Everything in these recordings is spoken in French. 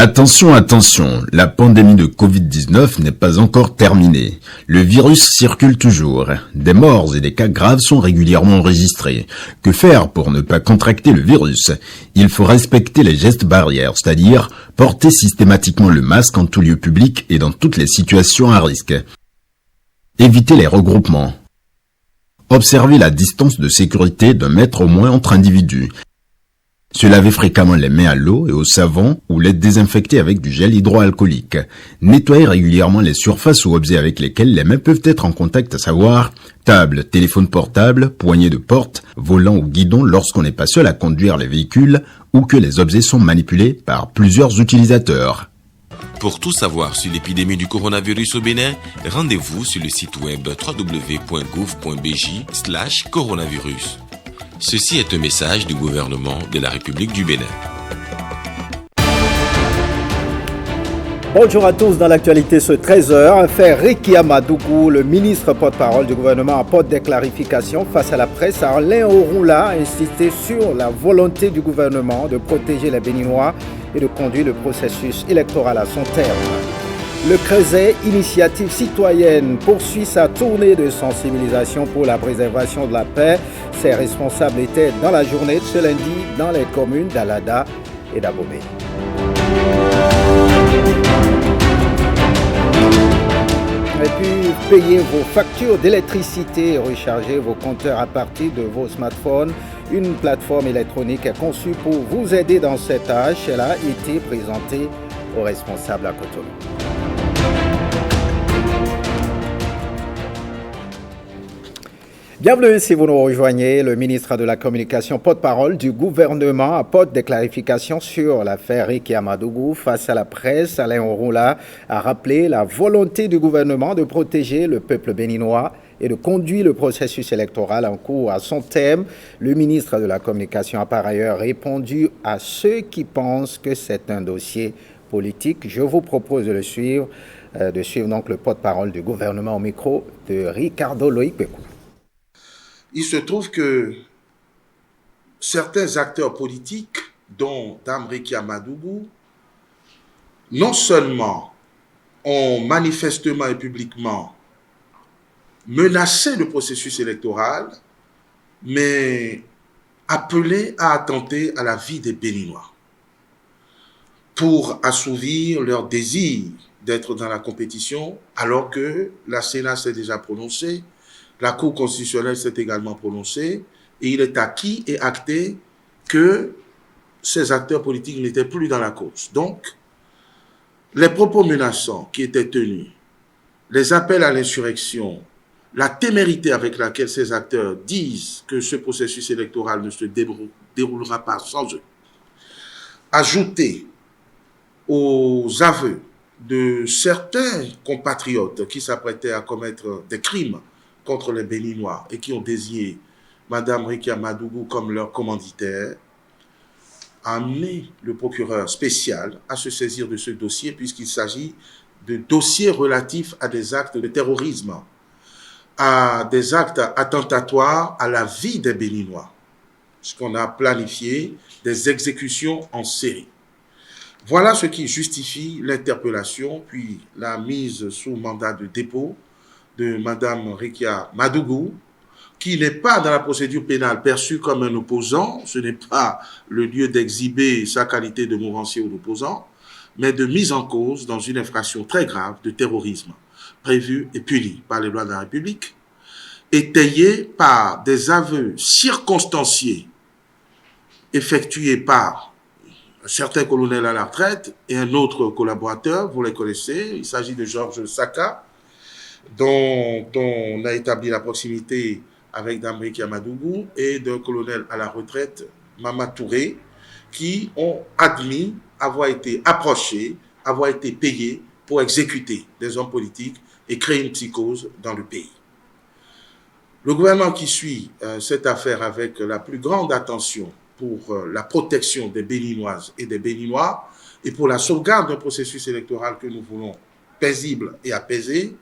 Attention, attention, la pandémie de Covid-19 n'est pas encore terminée. Le virus circule toujours. Des morts et des cas graves sont régulièrement enregistrés. Que faire pour ne pas contracter le virus? Il faut respecter les gestes barrières, c'est-à-dire porter systématiquement le masque en tout lieu public et dans toutes les situations à risque. Éviter les regroupements. Observer la distance de sécurité d'1 mètre au moins entre individus. Se laver fréquemment les mains à l'eau et au savon ou les désinfecter avec du gel hydroalcoolique. Nettoyer régulièrement les surfaces ou objets avec lesquels les mains peuvent être en contact, à savoir table, téléphone portable, poignée de porte, volant ou guidon lorsqu'on n'est pas seul à conduire les véhicules ou que les objets sont manipulés par plusieurs utilisateurs. Pour tout savoir sur l'épidémie du coronavirus au Bénin, rendez-vous sur le site web www.gouv.bj/coronavirus. Ceci est un message du gouvernement de la République du Bénin. Bonjour à tous, dans l'actualité ce 13h, affaire Rekia Madougou, le ministre porte-parole du gouvernement apporte des clarifications face à la presse. Alain Orula a insisté sur la volonté du gouvernement de protéger les Béninois et de conduire le processus électoral à son terme. Le Creuset, initiative citoyenne, poursuit sa tournée de sensibilisation pour la préservation de la paix. Ses responsables étaient dans la journée de ce lundi dans les communes d'Alada et d'Abomey. Et puis, payez vos factures d'électricité et rechargez vos compteurs à partir de vos smartphones. Une plateforme électronique est conçue pour vous aider dans cette tâche. Elle a été présentée aux responsables à Cotonou. Bienvenue si vous nous rejoignez. Le ministre de la Communication, porte-parole du gouvernement, apporte des clarifications sur l'affaire Rekia Madougou. Face à la presse, Alain Orula a rappelé la volonté du gouvernement de protéger le peuple béninois et de conduire le processus électoral en cours à son terme. Le ministre de la Communication a par ailleurs répondu à ceux qui pensent que c'est un dossier politique. Je vous propose de suivre donc le porte-parole du gouvernement au micro de Ricardo Loïc Pécou. Il se trouve que certains acteurs politiques, dont Dame Rekia Madougou, non seulement ont manifestement et publiquement menacé le processus électoral, mais appelé à attenter à la vie des Béninois pour assouvir leur désir d'être dans la compétition, alors que la Sénat s'est déjà prononcée. La Cour constitutionnelle s'est également prononcée et il est acquis et acté que ces acteurs politiques n'étaient plus dans la cause. Donc, les propos menaçants qui étaient tenus, les appels à l'insurrection, la témérité avec laquelle ces acteurs disent que ce processus électoral ne se déroulera pas sans eux, ajoutés aux aveux de certains compatriotes qui s'apprêtaient à commettre des crimes contre les Béninois et qui ont désigné Mme Rekia Madougou comme leur commanditaire, a amené le procureur spécial à se saisir de ce dossier puisqu'il s'agit de dossiers relatifs à des actes de terrorisme, à des actes attentatoires à la vie des Béninois, puisqu'on a planifié des exécutions en série. Voilà ce qui justifie l'interpellation puis la mise sous mandat de dépôt de Mme Rekia Madougou, qui n'est pas dans la procédure pénale perçue comme un opposant, ce n'est pas le lieu d'exhiber sa qualité de mourancier ou d'opposant, mais de mise en cause dans une infraction très grave de terrorisme, prévue et punie par les lois de la République, étayée par des aveux circonstanciés effectués par un certain colonel à la retraite et un autre collaborateur, vous les connaissez, il s'agit de Georges Saka, dont on a établi la proximité avec Dame Rekia Madougou et d'un colonel à la retraite, Mama Touré, qui ont admis avoir été approchés, avoir été payés pour exécuter des hommes politiques et créer une psychose dans le pays. Le gouvernement qui suit cette affaire avec la plus grande attention pour la protection des Béninoises et des Béninois et pour la sauvegarde d'un processus électoral que nous voulons paisible et apaisé,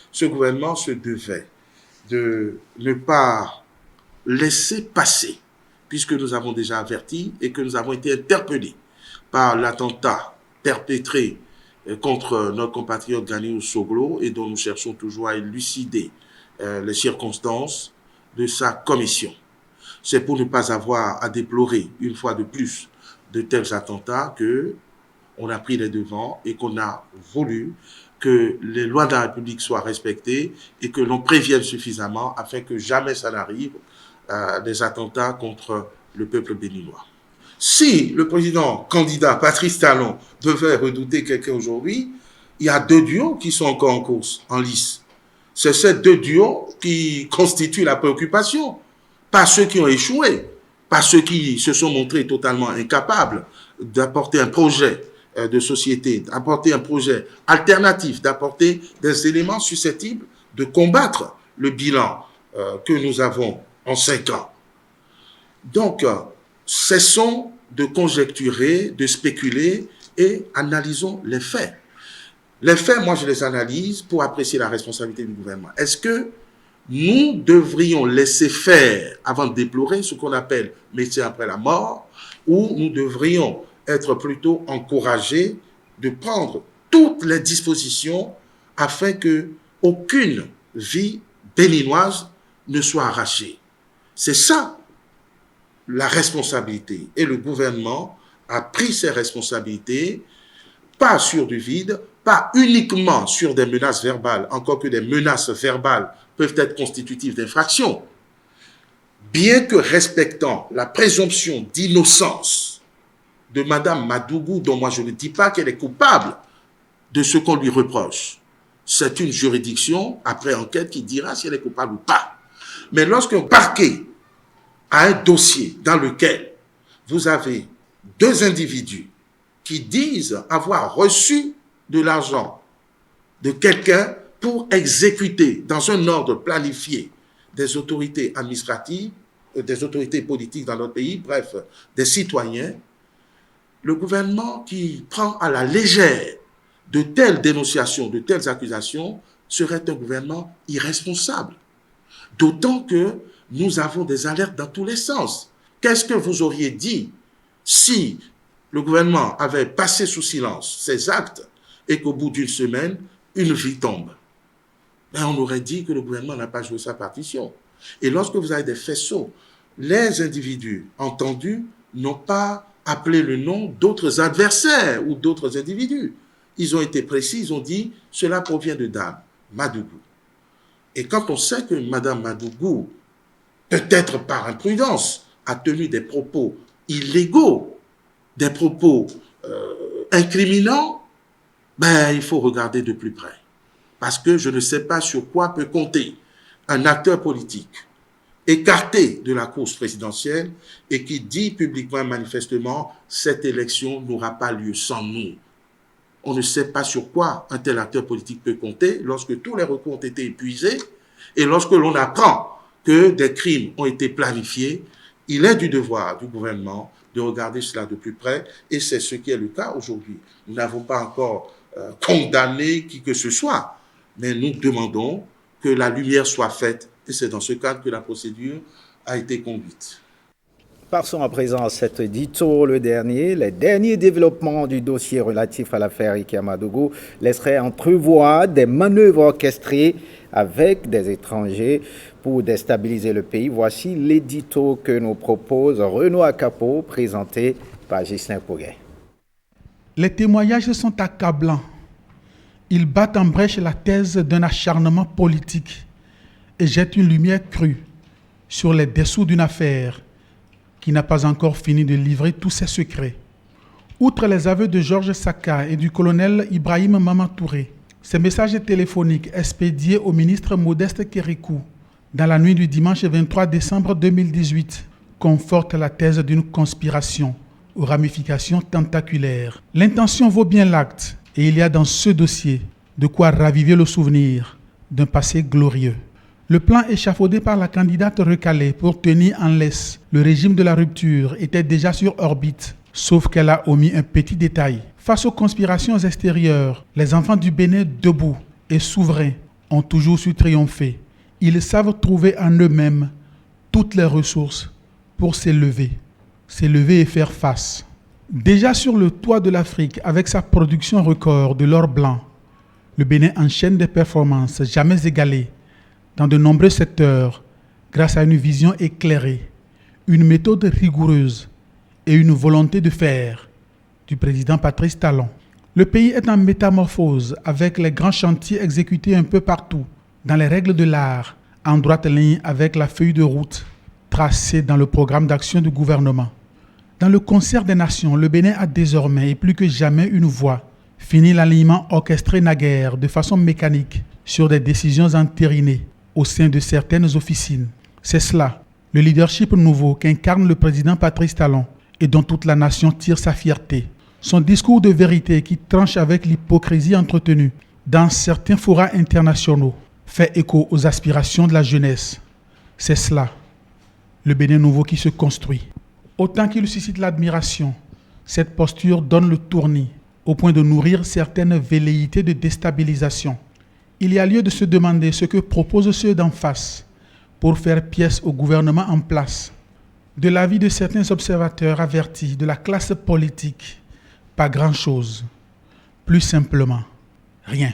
ce gouvernement se devait de ne pas laisser passer, puisque nous avons déjà averti et que nous avons été interpellés par l'attentat perpétré contre notre compatriote Ganiou Soglo et dont nous cherchons toujours à élucider les circonstances de sa commission. C'est pour ne pas avoir à déplorer une fois de plus de tels attentats que on a pris les devants et qu'on a voulu que les lois de la République soient respectées et que l'on prévienne suffisamment afin que jamais ça n'arrive des attentats contre le peuple béninois. Si le président candidat Patrice Talon devait redouter quelqu'un aujourd'hui, il y a 2 duos qui sont encore en course, en lice. C'est ces 2 duos qui constituent la préoccupation, pas ceux qui ont échoué, pas ceux qui se sont montrés totalement incapables d'apporter un projet de société, d'apporter un projet alternatif, d'apporter des éléments susceptibles de combattre le bilan que nous avons en 5 ans. Donc, cessons de conjecturer, de spéculer et analysons les faits. Les faits, moi, je les analyse pour apprécier la responsabilité du gouvernement. Est-ce que nous devrions laisser faire avant de déplorer ce qu'on appelle métier après la mort, ou nous devrions être plutôt encouragés de prendre toutes les dispositions afin que aucune vie béninoise ne soit arrachée? C'est ça la responsabilité. Et le gouvernement a pris ses responsabilités, pas sur du vide, pas uniquement sur des menaces verbales, encore que des menaces verbales peuvent être constitutives d'infractions, bien que respectant la présomption d'innocence de Madame Madougou, dont moi je ne dis pas qu'elle est coupable de ce qu'on lui reproche. C'est une juridiction, après enquête, qui dira si elle est coupable ou pas. Mais lorsqu'un parquet a un dossier dans lequel vous avez 2 individus qui disent avoir reçu de l'argent de quelqu'un pour exécuter dans un ordre planifié des autorités administratives, des autorités politiques dans notre pays, bref, des citoyens, le gouvernement qui prend à la légère de telles dénonciations, de telles accusations, serait un gouvernement irresponsable. D'autant que nous avons des alertes dans tous les sens. Qu'est-ce que vous auriez dit si le gouvernement avait passé sous silence ces actes et qu'au bout d'une semaine, une vie tombe? On aurait dit que le gouvernement n'a pas joué sa partition. Et lorsque vous avez des faisceaux, les individus entendus n'ont pas appelé le nom d'autres adversaires ou d'autres individus. Ils ont été précis, ils ont dit « cela provient de Dame Madougou ». Et quand on sait que Madame Madougou, peut-être par imprudence, a tenu des propos illégaux, des propos incriminants, il faut regarder de plus près. Parce que je ne sais pas sur quoi peut compter un acteur politique écarté de la course présidentielle et qui dit publiquement et manifestement « cette élection n'aura pas lieu sans nous ». On ne sait pas sur quoi un tel acteur politique peut compter lorsque tous les recours ont été épuisés et lorsque l'on apprend que des crimes ont été planifiés. Il est du devoir du gouvernement de regarder cela de plus près et c'est ce qui est le cas aujourd'hui. Nous n'avons pas encore condamné qui que ce soit, mais nous demandons que la lumière soit faite et c'est dans ce cadre que la procédure a été conduite. Passons à présent à cet édito, les derniers développements du dossier relatif à l'affaire Ricky Amadougou laisseraient entrevoir des manœuvres orchestrées avec des étrangers pour déstabiliser le pays. Voici l'édito que nous propose Renaud Akapo, présenté par Ghislain Pouguet. Les témoignages sont accablants. Ils battent en brèche la thèse d'un acharnement politique et jettent une lumière crue sur les dessous d'une affaire qui n'a pas encore fini de livrer tous ses secrets. Outre les aveux de Georges Saka et du colonel Ibrahim Mamatouré, ces messages téléphoniques expédiés au ministre Modeste Kérékou dans la nuit du dimanche 23 décembre 2018 confortent la thèse d'une conspiration aux ramifications tentaculaires. L'intention vaut bien l'acte et il y a dans ce dossier de quoi raviver le souvenir d'un passé glorieux. Le plan échafaudé par la candidate recalée pour tenir en laisse le régime de la rupture était déjà sur orbite, sauf qu'elle a omis un petit détail. Face aux conspirations extérieures, les enfants du Bénin debout et souverains ont toujours su triompher. Ils savent trouver en eux-mêmes toutes les ressources pour s'élever et faire face. Déjà sur le toit de l'Afrique, avec sa production record de l'or blanc, le Bénin enchaîne des performances jamais égalées dans de nombreux secteurs grâce à une vision éclairée, une méthode rigoureuse et une volonté de faire du président Patrice Talon. Le pays est en métamorphose avec les grands chantiers exécutés un peu partout, dans les règles de l'art, en droite ligne avec la feuille de route tracée dans le programme d'action du gouvernement. Dans le concert des nations, le Bénin a désormais et plus que jamais une voix. Fini l'alignement orchestré naguère de façon mécanique sur des décisions entérinées au sein de certaines officines. C'est cela, le leadership nouveau qu'incarne le président Patrice Talon et dont toute la nation tire sa fierté. Son discours de vérité qui tranche avec l'hypocrisie entretenue dans certains forats internationaux fait écho aux aspirations de la jeunesse. C'est cela, le Bénin nouveau qui se construit. Autant qu'il suscite l'admiration, cette posture donne le tournis au point de nourrir certaines velléités de déstabilisation. Il y a lieu de se demander ce que proposent ceux d'en face pour faire pièce au gouvernement en place. De l'avis de certains observateurs avertis de la classe politique, pas grand-chose. Plus simplement, rien.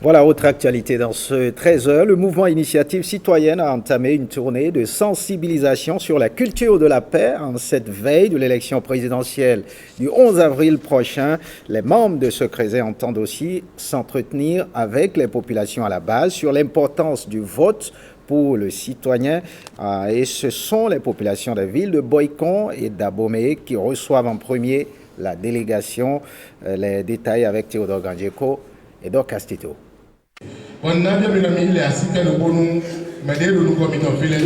Voilà, autre actualité dans ce 13h. Le mouvement Initiative Citoyenne a entamé une tournée de sensibilisation sur la culture de la paix en cette veille de l'élection présidentielle du 11 avril prochain. Les membres de ce CRESE entendent aussi s'entretenir avec les populations à la base sur l'importance du vote pour le citoyen. Et ce sont les populations des villes de Boycon et d'Abomey qui reçoivent en premier la délégation. Les détails avec Théodore Gandjeko et Doc Castito.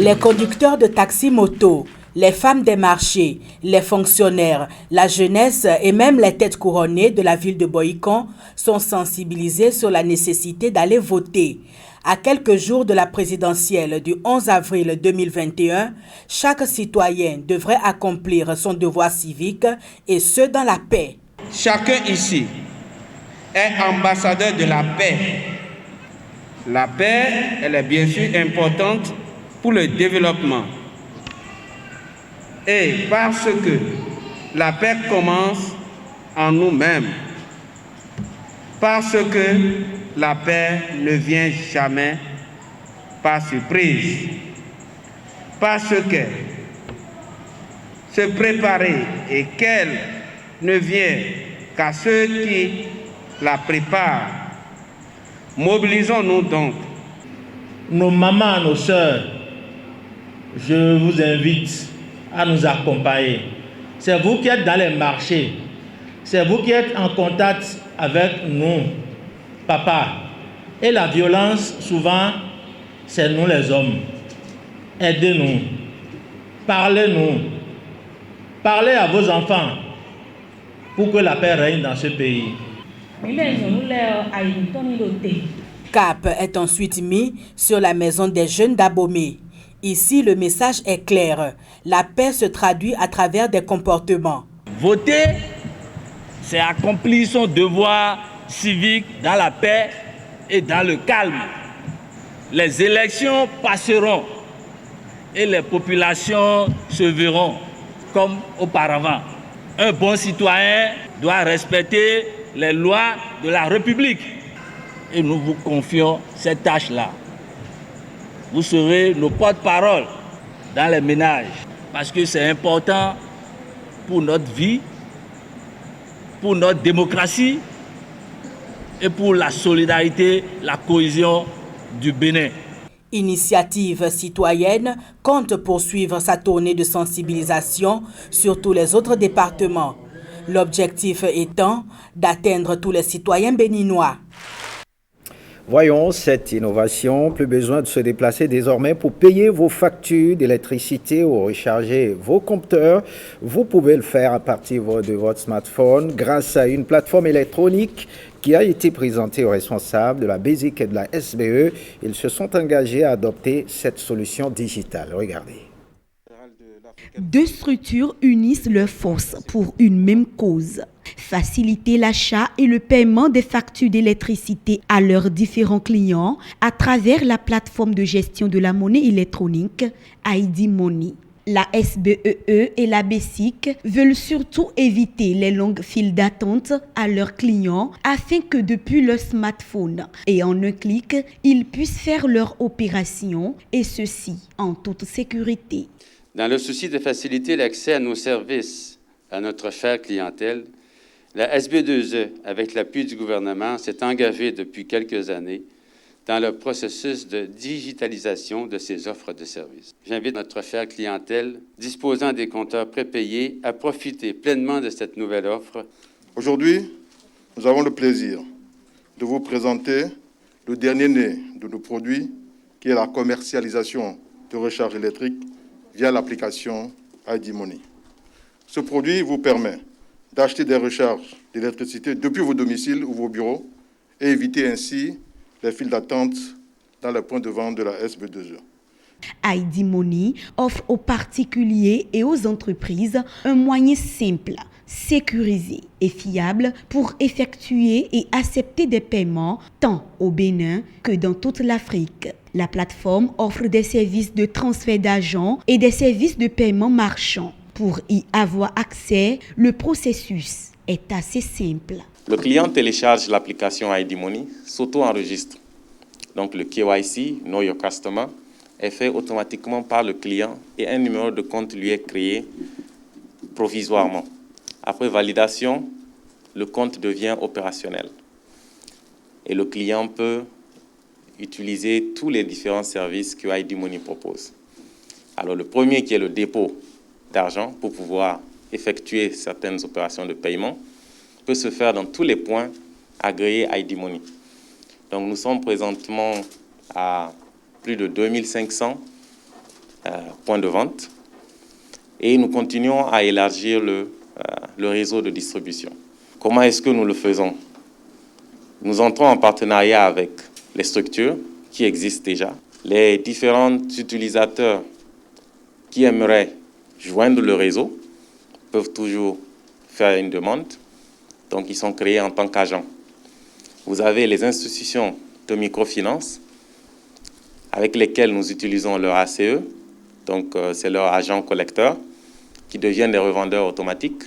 Les conducteurs de taxi-moto, les femmes des marchés, les fonctionnaires, la jeunesse et même les têtes couronnées de la ville de Boycon sont sensibilisés sur la nécessité d'aller voter. À quelques jours de la présidentielle du 11 avril 2021, chaque citoyen devrait accomplir son devoir civique et ce dans la paix. Chacun ici est ambassadeur de la paix. La paix, elle est bien sûr importante pour le développement. Et parce que la paix commence en nous-mêmes, parce que la paix ne vient jamais par surprise, parce que se préparer et qu'elle ne vient qu'à ceux qui la préparent. Mobilisons-nous donc. Nos mamans, nos sœurs, je vous invite à nous accompagner. C'est vous qui êtes dans les marchés. C'est vous qui êtes en contact avec nous, papa. Et la violence, souvent, c'est nous les hommes. Aidez-nous. Parlez-nous. Parlez à vos enfants pour que la paix règne dans ce pays. Cap est ensuite mis sur la maison des jeunes d'Abomey. Ici, le message est clair. La paix se traduit à travers des comportements. Voter, c'est accomplir son devoir civique dans la paix et dans le calme. Les élections passeront et les populations se verront comme auparavant. Un bon citoyen doit respecter les lois de la République. Et nous vous confions cette tâche-là. Vous serez nos porte-parole dans les ménages parce que c'est important pour notre vie, pour notre démocratie et pour la solidarité, la cohésion du Bénin. Initiative citoyenne compte poursuivre sa tournée de sensibilisation sur tous les autres départements. L'objectif étant d'atteindre tous les citoyens béninois. Voyons cette innovation. Plus besoin de se déplacer désormais pour payer vos factures d'électricité ou recharger vos compteurs. Vous pouvez le faire à partir de votre smartphone grâce à une plateforme électronique qui a été présentée aux responsables de la BESIC et de la SBE. Ils se sont engagés à adopter cette solution digitale. Regardez. Deux structures unissent leurs forces pour une même cause. Faciliter l'achat et le paiement des factures d'électricité à leurs différents clients à travers la plateforme de gestion de la monnaie électronique ID Money. La SBEE et la BESIC veulent surtout éviter les longues files d'attente à leurs clients afin que depuis leur smartphone et en un clic, ils puissent faire leur opération et ceci en toute sécurité. Dans le souci de faciliter l'accès à nos services à notre chère clientèle, la SB2E, avec l'appui du gouvernement, s'est engagée depuis quelques années dans le processus de digitalisation de ses offres de services. J'invite notre chère clientèle disposant des compteurs prépayés à profiter pleinement de cette nouvelle offre. Aujourd'hui, nous avons le plaisir de vous présenter le dernier né de nos produits, qui est la commercialisation de recharge électrique via l'application ID Money. Ce produit vous permet d'acheter des recharges d'électricité depuis vos domiciles ou vos bureaux et éviter ainsi les files d'attente dans les points de vente de la SB2E. ID Money offre aux particuliers et aux entreprises un moyen simple, sécurisé et fiable pour effectuer et accepter des paiements tant au Bénin que dans toute l'Afrique. La plateforme offre des services de transfert d'argent et des services de paiement marchand. Pour y avoir accès, le processus est assez simple. Le client télécharge l'application ID Money, s'auto-enregistre. Donc le KYC, Know Your Customer, est fait automatiquement par le client et un numéro de compte lui est créé provisoirement. Après validation, le compte devient opérationnel. Et le client peut utiliser tous les différents services que ID Money propose. Alors le premier qui est le dépôt d'argent pour pouvoir effectuer certaines opérations de paiement peut se faire dans tous les points agréés ID Money. Donc nous sommes présentement à plus de 2500 points de vente et nous continuons à élargir le réseau de distribution. Comment est-ce que nous le faisons? Nous entrons en partenariat avec les structures qui existent déjà. Les différents utilisateurs qui aimeraient joindre le réseau peuvent toujours faire une demande. Donc, ils sont créés en tant qu'agents. Vous avez les institutions de microfinance avec lesquelles nous utilisons leur ACE. Donc, c'est leur agent collecteur qui deviennent des revendeurs automatiques.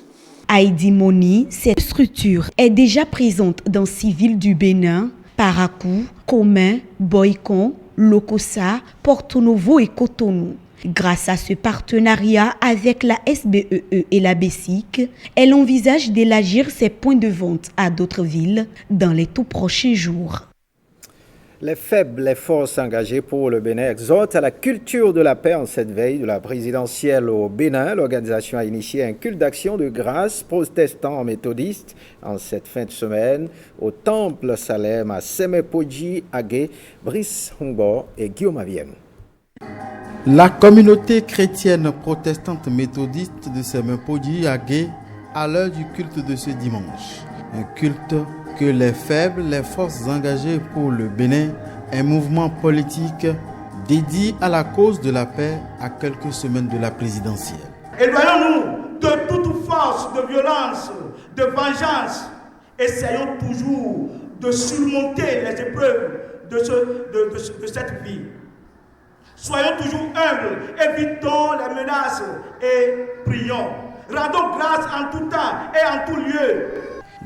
ID Money, cette structure est déjà présente dans 6 villes du Bénin, Parakou, Commun, Boycon, Lokossa, Porto Novo et Cotonou. Grâce à ce partenariat avec la SBEE et la BESIC, elle envisage d'élargir ses points de vente à d'autres villes dans les tout prochains jours. Les faibles forces engagées pour le Bénin exhortent à la culture de la paix en cette veille de la présidentielle au Bénin. L'organisation a initié un culte d'action de grâce protestant méthodiste en cette fin de semaine au Temple Salem à Semepoji, Agé, Brice Hongbo et Guillaume Avienou. La communauté chrétienne protestante méthodiste de Semepoji, Agé, à l'heure du culte de ce dimanche. Un culte que les faibles, les forces engagées pour le Bénin, un mouvement politique dédié à la cause de la paix à quelques semaines de la présidentielle. Éloignons-nous de toute force de violence, de vengeance. Essayons toujours de surmonter les épreuves de cette vie. Soyons toujours humbles, évitons les menaces et prions. Rendons grâce en tout temps et en tout lieu.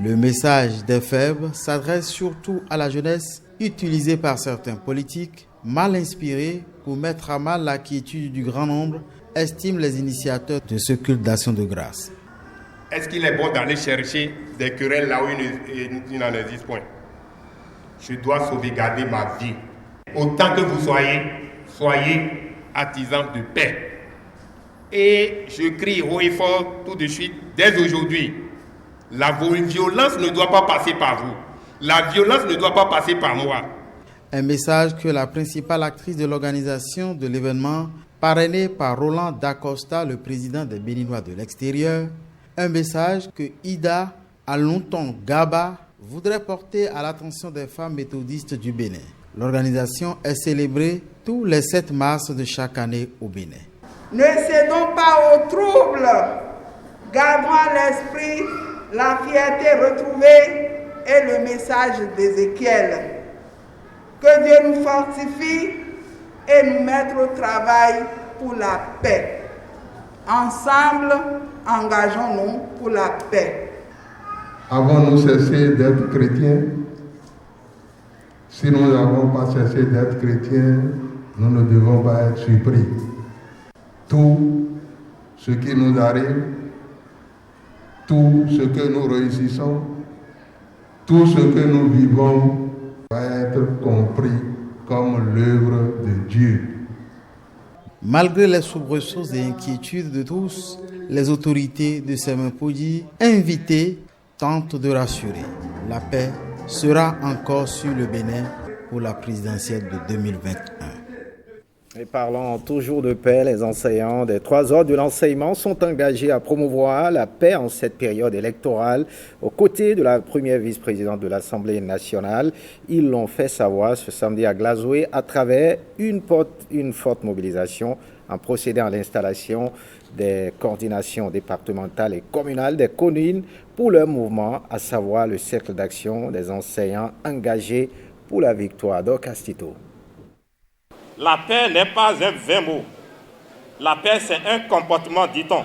Le message des faibles s'adresse surtout à la jeunesse utilisée par certains politiques mal inspirés pour mettre à mal la quiétude du grand nombre, estiment les initiateurs de ce culte d'action de grâce. Est-ce qu'il est bon d'aller chercher des querelles là où il n'en existe point? Je dois sauvegarder ma vie. Autant que vous soyez artisans de paix. Et je crie haut et fort tout de suite, dès aujourd'hui, la violence ne doit pas passer par vous. La violence ne doit pas passer par moi. Un message que la principale actrice de l'organisation de l'événement, parrainée par Roland Dacosta, le président des Béninois de l'extérieur, un message que Ida Alonton Gaba voudrait porter à l'attention des femmes méthodistes du Bénin. L'organisation est célébrée tous les 7 mars de chaque année au Bénin. Ne cédons pas aux troubles, gardons à l'esprit la fierté retrouvée et le message d'Ézéchiel. Que Dieu nous fortifie et nous mette au travail pour la paix. Ensemble, engageons-nous pour la paix. Avons-nous cessé d'être chrétiens? Si nous n'avons pas cessé d'être chrétiens, nous ne devons pas être surpris. Tout ce qui nous arrive, tout ce que nous réussissons, tout ce que nous vivons va être compris comme l'œuvre de Dieu. Malgré les soubresauts et inquiétudes de tous, les autorités de Sémempodji, invitées, tentent de rassurer. La paix sera encore sur le Bénin pour la présidentielle de 2021. Et parlant toujours de paix, les enseignants des 3 ordres de l'enseignement sont engagés à promouvoir la paix en cette période électorale aux côtés de la première vice-présidente de l'Assemblée nationale. Ils l'ont fait savoir ce samedi à Glazoué à travers une forte mobilisation en procédant à l'installation des coordinations départementales et communales des communes pour leur mouvement, à savoir le cercle d'action des enseignants engagés pour la victoire d'Orcastito. La paix n'est pas un vain mot. La paix, c'est un comportement, dit-on.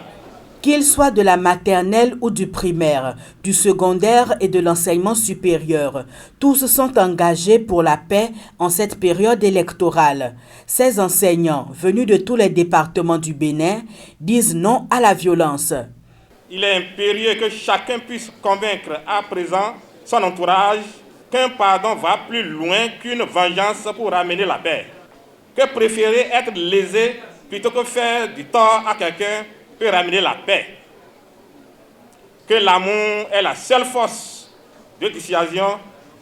Qu'il soit de la maternelle ou du primaire, du secondaire et de l'enseignement supérieur, tous sont engagés pour la paix en cette période électorale. Ces enseignants, venus de tous les départements du Bénin, disent non à la violence. Il est impérieux que chacun puisse convaincre à présent son entourage qu'un pardon va plus loin qu'une vengeance pour ramener la paix. Que préférer être lésé plutôt que faire du tort à quelqu'un peut ramener la paix. Que l'amour est la seule force de dissuasion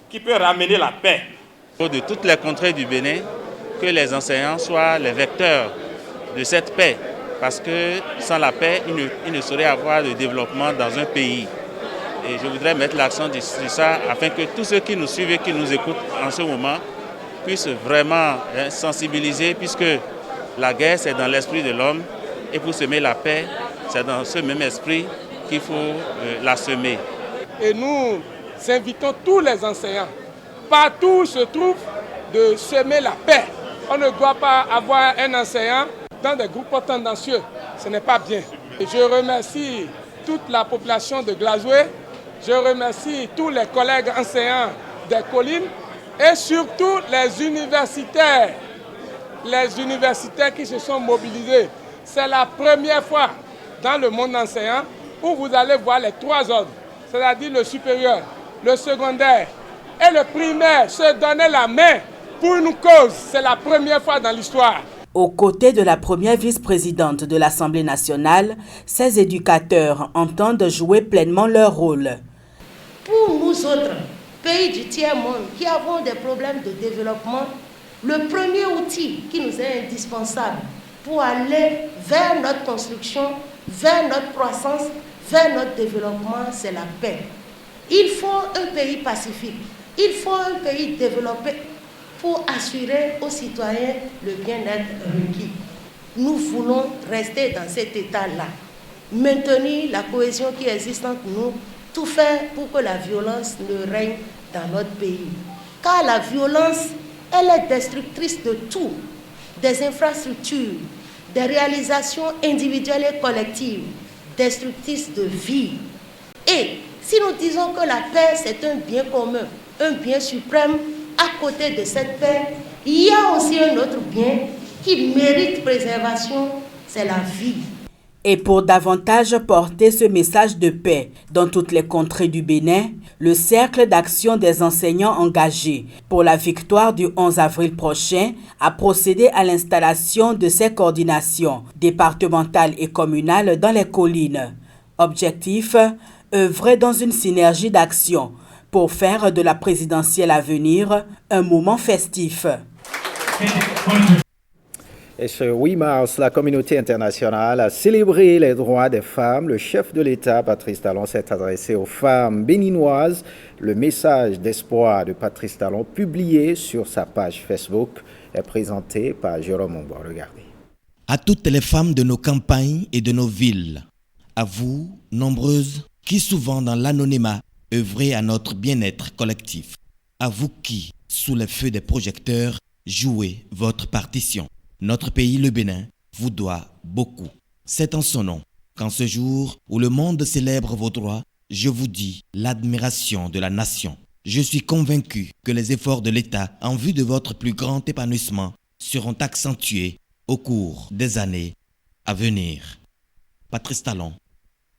qui peut ramener la paix. De toutes les contrées du Bénin, que les enseignants soient les vecteurs de cette paix. Parce que sans la paix, il ne saurait avoir de développement dans un pays. Et je voudrais mettre l'accent sur ça afin que tous ceux qui nous suivent et qui nous écoutent en ce moment puissent vraiment sensibiliser, puisque la guerre, c'est dans l'esprit de l'homme. Et pour semer la paix, c'est dans ce même esprit qu'il faut la semer. Et nous invitons tous les enseignants, partout où se trouve, de semer la paix. On ne doit pas avoir un enseignant dans des groupes tendancieux. Ce n'est pas bien. Et je remercie toute la population de Glazoué. Je remercie tous les collègues enseignants des collines et surtout les universitaires qui se sont mobilisés. C'est la première fois dans le monde enseignant où vous allez voir les 3 ordres, c'est-à-dire le supérieur, le secondaire et le primaire se donner la main pour une cause. C'est la première fois dans l'histoire. Aux côtés de la première vice-présidente de l'Assemblée nationale, ces éducateurs entendent jouer pleinement leur rôle. Pour nous autres, pays du tiers-monde qui avons des problèmes de développement, le premier outil qui nous est indispensable pour aller vers notre construction, vers notre croissance, vers notre développement, c'est la paix. Il faut un pays pacifique, il faut un pays développé pour assurer aux citoyens le bien-être requis. Nous voulons rester dans cet état-là, maintenir la cohésion qui existe entre nous, tout faire pour que la violence ne règne dans notre pays. Car la violence, elle est destructrice de tout, des infrastructures, des réalisations individuelles et collectives, destructrice de vie. Et si nous disons que la paix, c'est un bien commun, un bien suprême, à côté de cette paix, il y a aussi un autre bien qui mérite préservation, c'est la vie. Et pour davantage porter ce message de paix dans toutes les contrées du Bénin, le Cercle d'action des enseignants engagés pour la victoire du 11 avril prochain a procédé à l'installation de ces coordinations départementales et communales dans les collines. Objectif, œuvrer dans une synergie d'action pour faire de la présidentielle à venir un moment festif. Et ce 8 mars, la communauté internationale a célébré les droits des femmes. Le chef de l'État, Patrice Talon, s'est adressé aux femmes béninoises. Le message d'espoir de Patrice Talon, publié sur sa page Facebook, est présenté par Jérôme Ombo. Regardez. À toutes les femmes de nos campagnes et de nos villes, à vous, nombreuses, qui souvent dans l'anonymat, œuvrez à notre bien-être collectif. À vous qui, sous les feux des projecteurs, jouez votre partition. Notre pays, le Bénin, vous doit beaucoup. C'est en son nom qu'en ce jour où le monde célèbre vos droits, je vous dis l'admiration de la nation. Je suis convaincu que les efforts de l'État en vue de votre plus grand épanouissement seront accentués au cours des années à venir. Patrice Talon,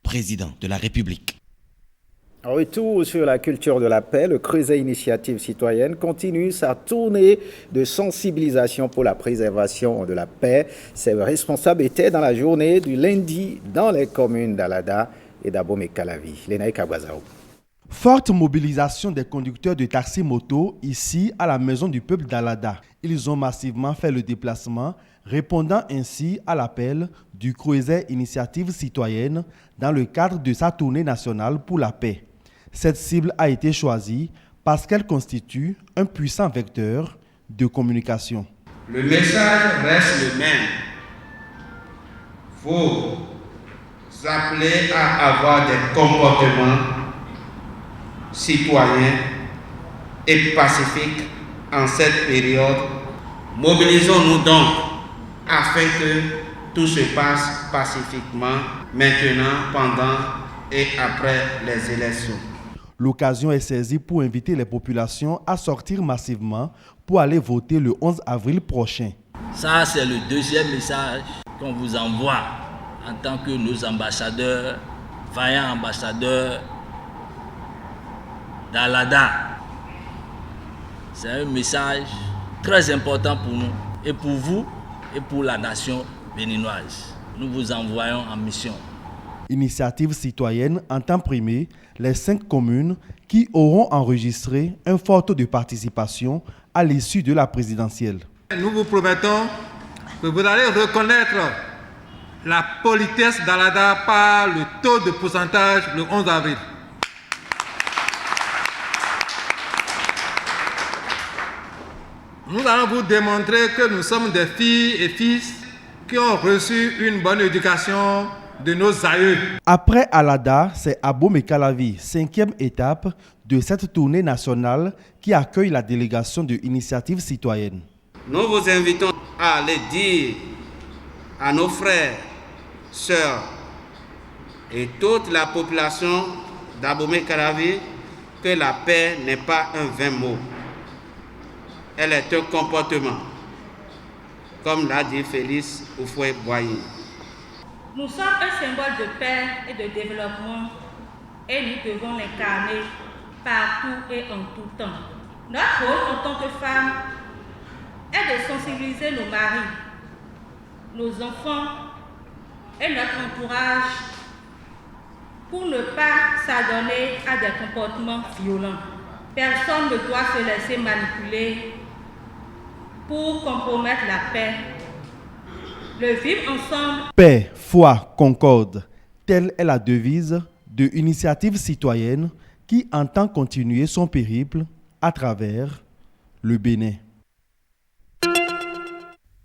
président de la République. Retour sur la culture de la paix, le Creuset Initiative Citoyenne continue sa tournée de sensibilisation pour la préservation de la paix. Ses responsables étaient dans la journée du lundi dans les communes d'Alada et d'Abomey-Calavi. Lénaï Kabwazao. Forte mobilisation des conducteurs de taxi-moto ici à la Maison du Peuple d'Alada. Ils ont massivement fait le déplacement, répondant ainsi à l'appel du Creuset Initiative Citoyenne dans le cadre de sa tournée nationale pour la paix. Cette cible a été choisie parce qu'elle constitue un puissant vecteur de communication. Le message reste le même. Vous appelez à avoir des comportements citoyens et pacifiques en cette période. Mobilisons-nous donc afin que tout se passe pacifiquement maintenant, pendant et après les élections. L'occasion est saisie pour inviter les populations à sortir massivement pour aller voter le 11 avril prochain. Ça, c'est le deuxième message qu'on vous envoie en tant que nos ambassadeurs, vaillants ambassadeurs d'Alada. C'est un message très important pour nous et pour vous et pour la nation béninoise. Nous vous envoyons en mission. Initiative citoyenne entend primer les 5 communes qui auront enregistré un fort taux de participation à l'issue de la présidentielle. Nous vous promettons que vous allez reconnaître la politesse d'Alada par le taux de pourcentage le 11 avril. Nous allons vous démontrer que nous sommes des filles et fils qui ont reçu une bonne éducation de nos aïeux. Après Alada, c'est Abomey-Calavi, 5e étape de cette tournée nationale qui accueille la délégation de Initiative Citoyenne. Nous vous invitons à aller dire à nos frères, sœurs et toute la population d'Abomey-Calavi que la paix n'est pas un vain mot. Elle est un comportement, comme l'a dit Félix Houphouët-Boigny. Nous sommes un symbole de paix et de développement et nous devons l'incarner partout et en tout temps. Notre rôle en tant que femmes est de sensibiliser nos maris, nos enfants et notre entourage pour ne pas s'adonner à des comportements violents. Personne ne doit se laisser manipuler pour compromettre la paix. Le vivre ensemble. Paix, foi, concorde. Telle est la devise de Initiative Citoyenne qui entend continuer son périple à travers le Bénin.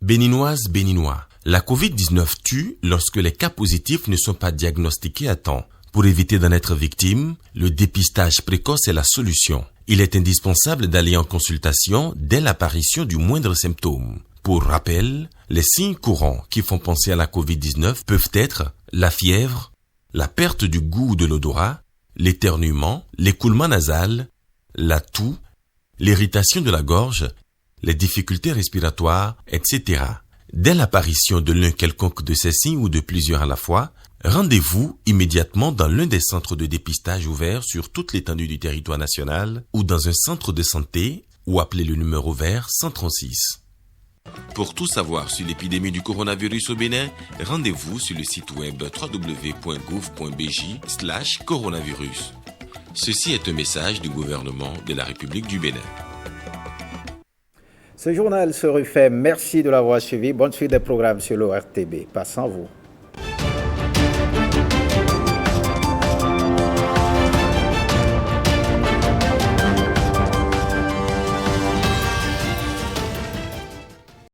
Béninoises, Béninois, la COVID-19 tue lorsque les cas positifs ne sont pas diagnostiqués à temps. Pour éviter d'en être victime, le dépistage précoce est la solution. Il est indispensable d'aller en consultation dès l'apparition du moindre symptôme. Pour rappel, les signes courants qui font penser à la COVID-19 peuvent être la fièvre, la perte du goût ou de l'odorat, l'éternuement, l'écoulement nasal, la toux, l'irritation de la gorge, les difficultés respiratoires, etc. Dès l'apparition de l'un quelconque de ces signes ou de plusieurs à la fois, rendez-vous immédiatement dans l'un des centres de dépistage ouverts sur toute l'étendue du territoire national ou dans un centre de santé ou appelez le numéro vert 136. Pour tout savoir sur l'épidémie du coronavirus au Bénin, rendez-vous sur le site web www.gouv.bj/coronavirus. Ceci est un message du gouvernement de la République du Bénin. Ce journal se refait. Merci de l'avoir suivi. Bonne suite des programmes sur l'ORTB. Passez en vous.